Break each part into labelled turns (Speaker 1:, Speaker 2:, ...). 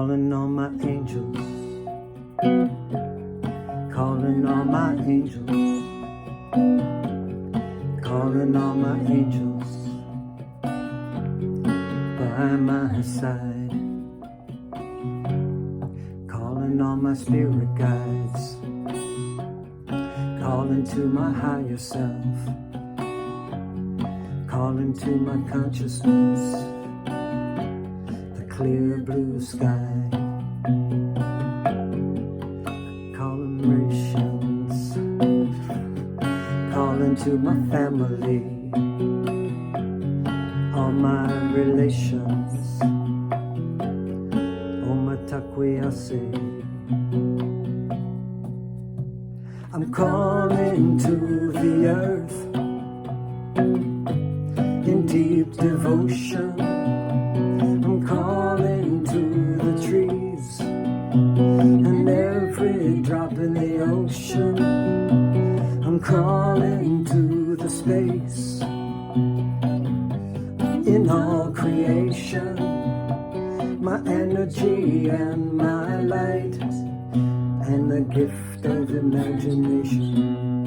Speaker 1: calling on my angels, calling on my angels, calling on my angels by my side, calling on my spirit guides, calling to my higher self, calling to my consciousness, the clear blue sky, calling rations, calling to my family, all my relations, Omatakwiyasi. I'm calling to the earth in deep devotion. I'm calling to the trees and every drop in the ocean. I'm calling to the space in all creation, my energy and my light, and the gift of imagination.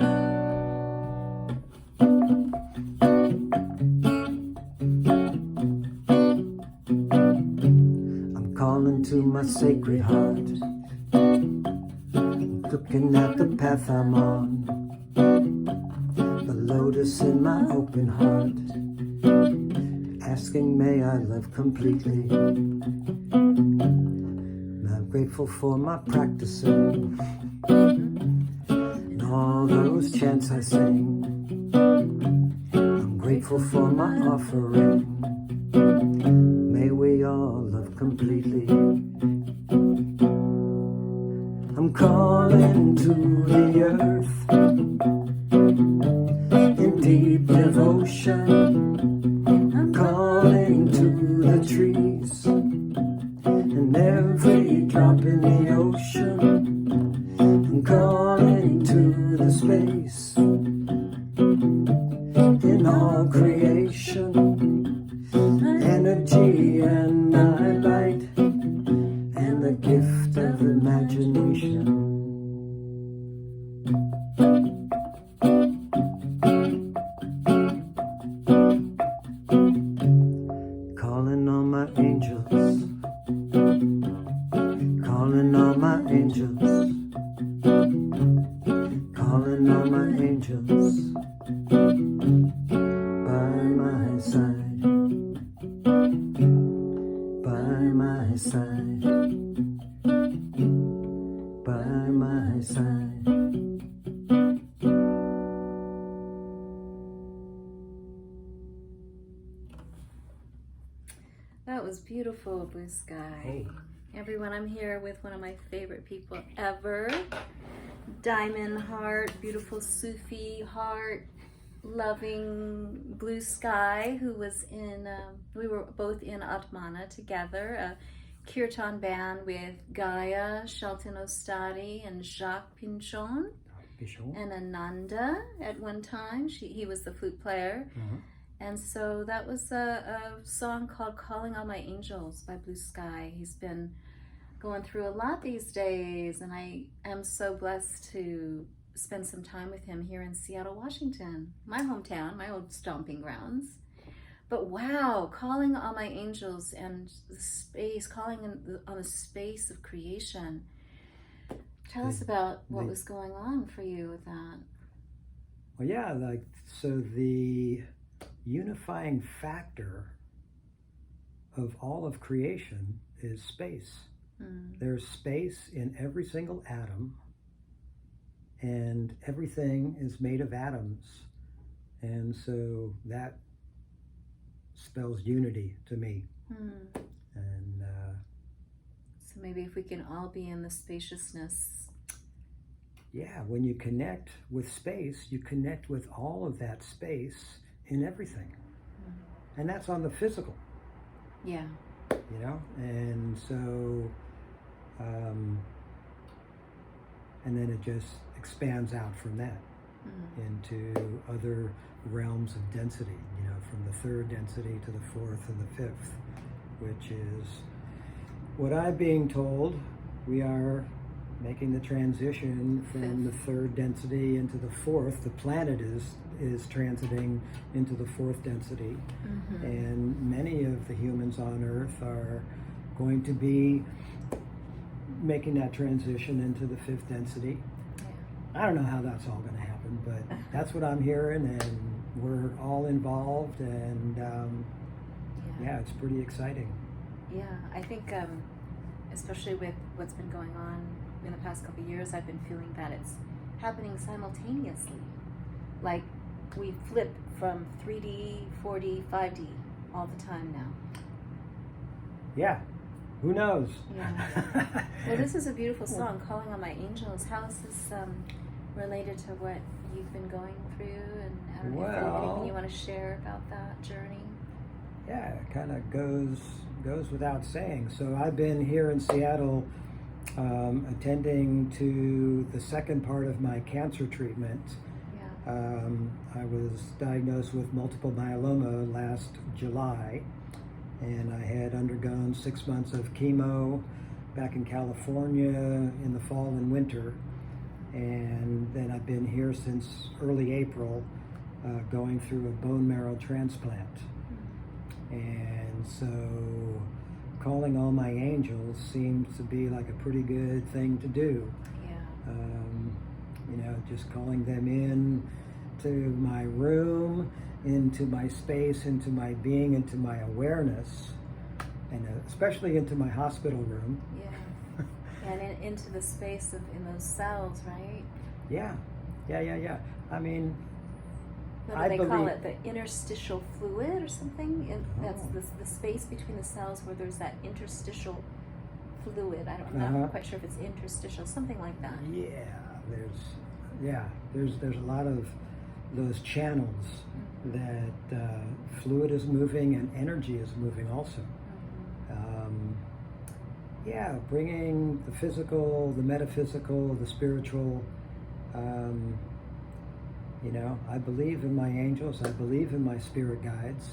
Speaker 1: I'm calling to my sacred heart, looking at the path I'm on, the lotus in my open heart, asking may I love completely. I'm grateful for my practicing and all those chants I sing. I'm grateful for my offering. May we all love completely. I'm calling to the earth in deep devotion. I'm calling to the trees and every drop in the ocean. I'm calling to the space in all creation, energy and my light, and the gift of imagination. Calling on my angels, calling on my angels, calling on my angels by my side, by my side, by my side.
Speaker 2: That was beautiful, Blue Sky.
Speaker 1: Oh.
Speaker 2: Everyone, I'm here with one of my favorite people ever. Diamond heart, beautiful Sufi heart, loving Blue Sky, who was in, we were both in Atmana together, a kirtan band with Gaia, Shelton Ostadi, and Jacques Pinchon, and Ananda at one time. He was the flute player. And so that was a song called Calling on My Angels by Blue Sky. He's been going through a lot these days, and I am so blessed to spend some time with him here in Seattle, Washington, my hometown, my old stomping grounds. But wow, calling on my angels and the space, calling on the space of creation. Tell us about what was going on for you with that.
Speaker 1: Well, yeah, so the unifying factor of all of creation is space. There's space in every single atom, and everything is made of atoms, and so that spells unity to me. And
Speaker 2: so maybe if we can all be in the spaciousness.
Speaker 1: Yeah, when you connect with space, you connect with all of that space in everything. And that's on the physical.
Speaker 2: Yeah.
Speaker 1: You know, and so and then it just expands out from that into other realms of density, you know, from the third density to the fourth and the fifth, which is what I'm being told, we are making the transition from the third density into the fourth. The planet is transiting into the fourth density, and many of the humans on Earth are going to be making that transition into the fifth density. I don't know how that's all going to happen, but that's what I'm hearing, and we're all involved, and yeah, it's pretty exciting.
Speaker 2: Yeah, I think especially with what's been going on in the past couple of years, I've been feeling that it's happening simultaneously. Like we flip from 3D, 4D, 5D all the time now.
Speaker 1: Yeah, who knows?
Speaker 2: Yeah. Well, this is a beautiful song, Calling on My Angels. How is this related to what you've been going through? And I don't know if there's anything you want to share about that journey?
Speaker 1: Yeah, it kind of goes without saying. So I've been here in Seattle attending to the second part of my cancer treatment.
Speaker 2: Yeah.
Speaker 1: I was diagnosed with multiple myeloma last July, and I had undergone 6 months of chemo back in California in the fall and winter, and then I've been here since early April going through a bone marrow transplant. And so calling all my angels seems to be like a pretty good thing to do.
Speaker 2: Yeah.
Speaker 1: You know, just calling them in to my room, into my space, into my being, into my awareness, and especially into my hospital room.
Speaker 2: Yeah. And into the space in those cells, right?
Speaker 1: Yeah. I mean,
Speaker 2: what do they call it? The interstitial fluid or something? That's the space between the cells where there's that interstitial fluid. I'm not quite sure if it's interstitial, something like that.
Speaker 1: Yeah, there's a lot of those channels that fluid is moving and energy is moving also. Yeah, bringing the physical, the metaphysical, the spiritual. You know, I believe in my angels. I believe in my spirit guides.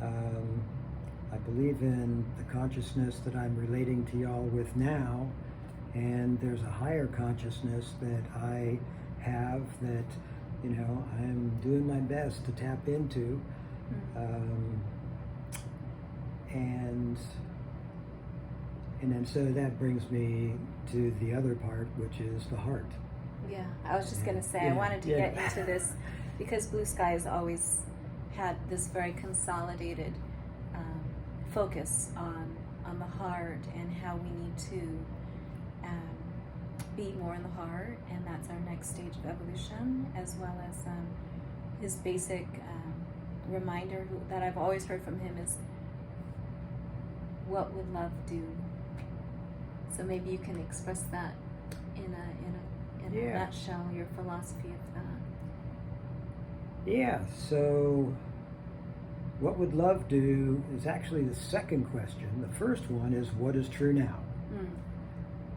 Speaker 1: I believe in the consciousness that I'm relating to y'all with now. And there's a higher consciousness that I have that, you know, I'm doing my best to tap into. And then so that brings me to the other part, which is the heart.
Speaker 2: Yeah, I was just going to say, I wanted to get into this because Blue Sky has always had this very consolidated focus on the heart and how we need to be more in the heart, and that's our next stage of evolution, as well as his basic reminder that I've always heard from him is, what would love do? So maybe you can express that in a nutshell, your philosophy of that. Yeah,
Speaker 1: so what would love do is actually the second question. The first one is, what is true now?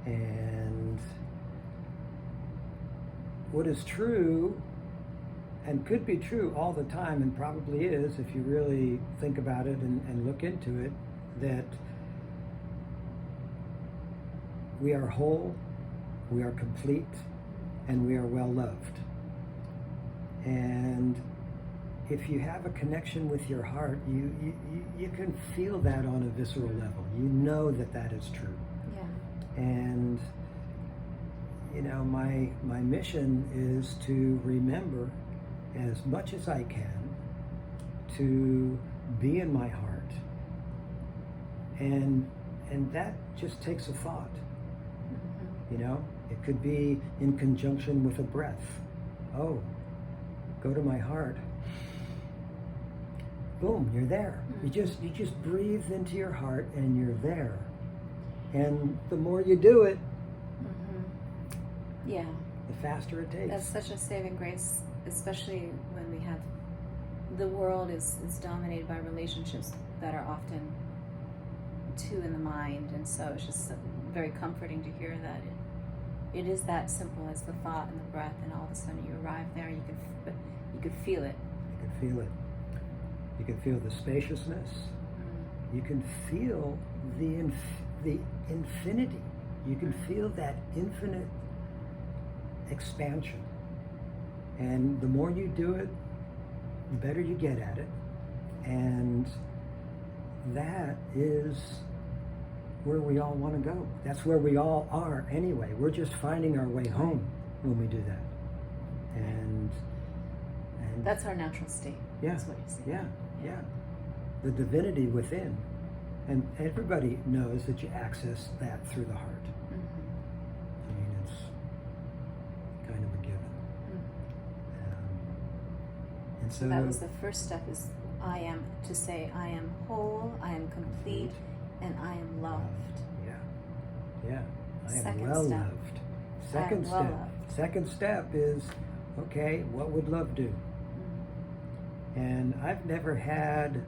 Speaker 1: And what is true and could be true all the time, and probably is if you really think about it and look into it, that we are whole, we are complete, and we are well loved. And if you have a connection with your heart, you can feel that on a visceral level. You know that is true.
Speaker 2: Yeah.
Speaker 1: And you know, my mission is to remember as much as I can to be in my heart. And that just takes a thought. You know, it could be in conjunction with a breath. Oh, go to my heart. Boom, you're there. You just breathe into your heart and you're there. And the more you do it,
Speaker 2: yeah,
Speaker 1: the faster it takes.
Speaker 2: That's such a saving grace, especially when we have the world is dominated by relationships that are often too in the mind, and so it's just very comforting to hear that it is that simple as the thought and the breath, and all of a sudden you arrive there. You could feel it.
Speaker 1: You can feel it. You can feel the spaciousness. You can feel the the infinity. You can feel that infinite expansion. And the more you do it, the better you get at it. And that is where we all want to go. That's where we all are anyway. We're just finding our way home when we do that. And
Speaker 2: that's our natural state.
Speaker 1: Yeah,
Speaker 2: That's what you say.
Speaker 1: yeah. The divinity within. And everybody knows that you access that through the heart. I mean, it's kind of a given. And so
Speaker 2: That was the first step, is to say I am whole, I am complete, and I am loved.
Speaker 1: Yeah. I am
Speaker 2: Second
Speaker 1: well
Speaker 2: step.
Speaker 1: loved.
Speaker 2: I am
Speaker 1: Second
Speaker 2: well
Speaker 1: step.
Speaker 2: loved.
Speaker 1: Second step is, okay, what would love do? And I've never had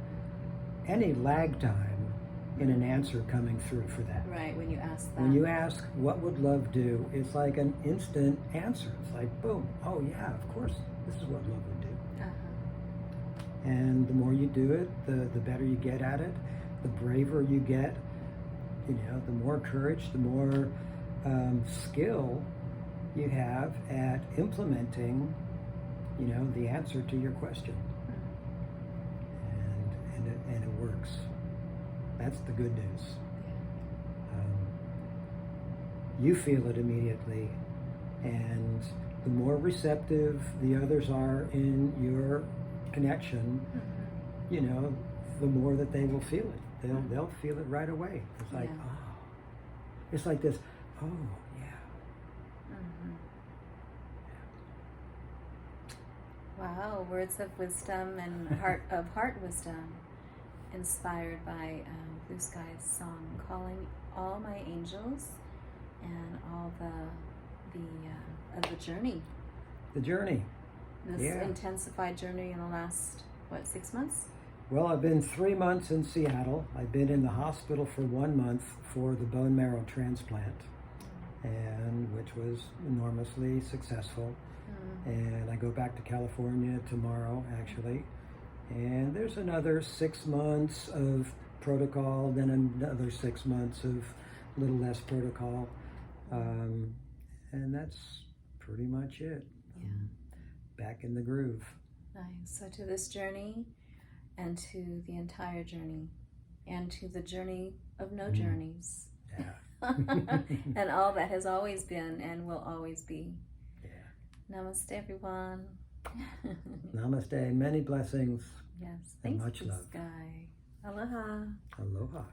Speaker 1: any lag time in an answer coming through for that.
Speaker 2: Right, when you ask that.
Speaker 1: When you ask, what would love do? It's like an instant answer. It's like, boom, oh yeah, of course, this is what love would do. And the more you do it, the better you get at it, the braver you get, the more courage, the more skill you have at implementing, the answer to your question. And it works. That's the good news. You feel it immediately, and the more receptive the others are in your connection, the more that they will feel it. They'll feel it right away. It's like, oh, it's like this. Oh, yeah.
Speaker 2: Wow, words of wisdom and heart wisdom, inspired by Blue Sky's song, calling all my angels and all of the journey.
Speaker 1: The journey.
Speaker 2: This intensified journey in the last, 6 months?
Speaker 1: Well, I've been 3 months in Seattle. I've been in the hospital for 1 month for the bone marrow transplant, and which was enormously successful. And I go back to California tomorrow, actually. And there's another 6 months of protocol, then another 6 months of a little less protocol. And that's pretty much it. Back in the groove.
Speaker 2: Nice. So to this journey, and to the entire journey, and to the journey of no journeys.
Speaker 1: Yeah.
Speaker 2: And all that has always been and will always be.
Speaker 1: Yeah.
Speaker 2: Namaste, everyone.
Speaker 1: Namaste. Many blessings.
Speaker 2: Yes.
Speaker 1: And
Speaker 2: Thanks,
Speaker 1: much
Speaker 2: Blue
Speaker 1: love.
Speaker 2: Sky. Aloha.
Speaker 1: Aloha.